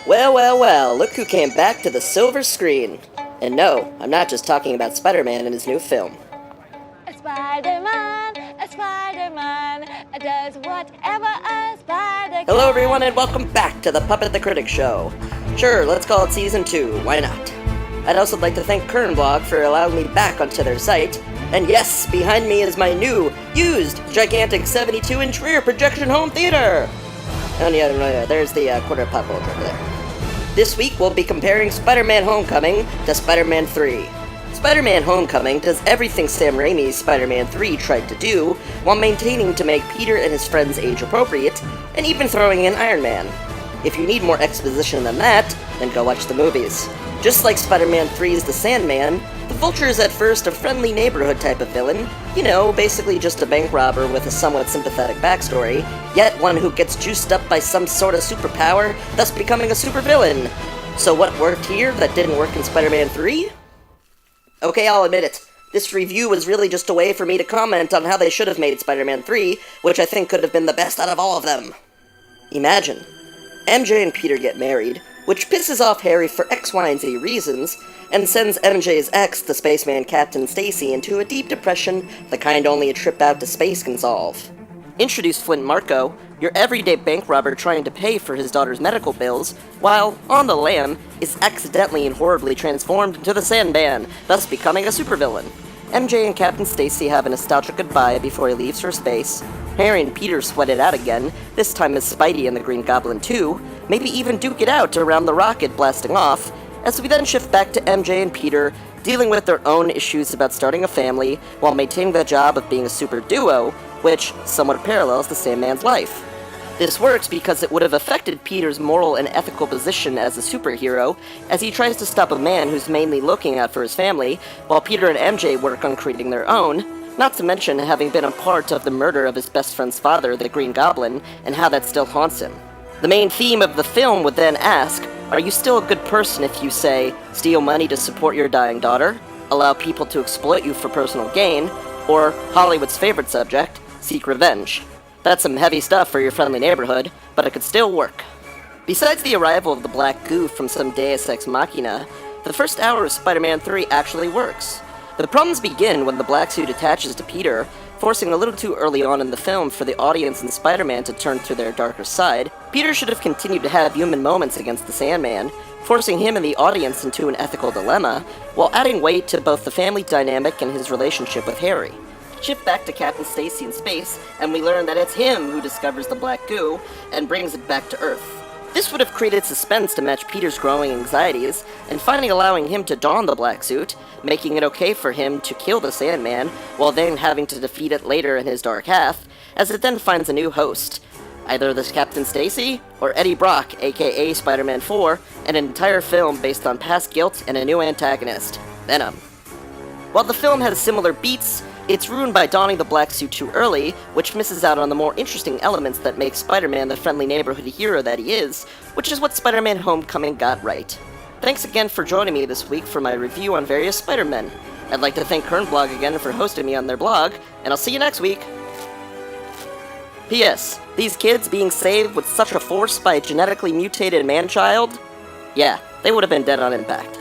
Well, well, well, look who came back to the silver screen. And no, I'm not just talking about Spider-Man and his new film. Spider-Man does whatever a spider can. Hello everyone and welcome back to the Puppet the Critic Show. Sure, let's call it Season 2, why not? I'd also like to thank CURNBLOG for allowing me back onto their site. And yes, behind me is my new, used, gigantic 72-inch rear projection home theater! Oh yeah, there's the quarter pop over there. This week we'll be comparing Spider-Man Homecoming to Spider-Man 3. Spider-Man Homecoming does everything Sam Raimi's Spider-Man 3 tried to do, while maintaining to make Peter and his friends age-appropriate, and even throwing in Iron Man. If you need more exposition than that, then go watch the movies. Just like Spider-Man 3's The Sandman, the Vulture is at first a friendly neighborhood type of villain, you know, basically just a bank robber with a somewhat sympathetic backstory, yet one who gets juiced up by some sort of superpower, thus becoming a supervillain. So what worked here that didn't work in Spider-Man 3? Okay, I'll admit it. This review was really just a way for me to comment on how they should have made Spider-Man 3, which I think could have been the best out of all of them. Imagine, MJ and Peter get married, which pisses off Harry for X, Y, and Z reasons, and sends MJ's ex, the spaceman Captain Stacy, into a deep depression, the kind only a trip out to space can solve. Introduce Flint Marko, your everyday bank robber trying to pay for his daughter's medical bills, while, on the lam, is accidentally and horribly transformed into the Sandman, thus becoming a supervillain. MJ and Captain Stacy have a nostalgic goodbye before he leaves for space. Harry and Peter sweat it out again, this time as Spidey and the Green Goblin 2, maybe even duke it out around the rocket blasting off, as we then shift back to MJ and Peter, dealing with their own issues about starting a family, while maintaining the job of being a super duo, which somewhat parallels the Sandman's life. This works because it would have affected Peter's moral and ethical position as a superhero, as he tries to stop a man who's mainly looking out for his family, while Peter and MJ work on creating their own, not to mention having been a part of the murder of his best friend's father, the Green Goblin, and how that still haunts him. The main theme of the film would then ask, are you still a good person if you, say, steal money to support your dying daughter, allow people to exploit you for personal gain, or, Hollywood's favorite subject, seek revenge? That's some heavy stuff for your friendly neighborhood, but it could still work. Besides the arrival of the black goo from some Deus Ex Machina, the first hour of Spider-Man 3 actually works. The problems begin when the black suit attaches to Peter, forcing a little too early on in the film for the audience and Spider-Man to turn to their darker side. Peter should have continued to have human moments against the Sandman, forcing him and the audience into an ethical dilemma, while adding weight to both the family dynamic and his relationship with Harry. Shift back to Captain Stacy in space, and we learn that it's him who discovers the black goo and brings it back to Earth. This would have created suspense to match Peter's growing anxieties, and finally allowing him to don the black suit, making it okay for him to kill the Sandman, while then having to defeat it later in his dark half, as it then finds a new host. Either this Captain Stacy, or Eddie Brock, aka Spider-Man 4, and an entire film based on past guilt and a new antagonist, Venom. While the film has similar beats, it's ruined by donning the black suit too early, which misses out on the more interesting elements that make Spider-Man the friendly neighborhood hero that he is, which is what Spider-Man Homecoming got right. Thanks again for joining me this week for my review on various Spider-Men. I'd like to thank CURNBLOG again for hosting me on their blog, and I'll see you next week! P.S. These kids being saved with such a force by a genetically mutated man-child? Yeah, they would have been dead on impact.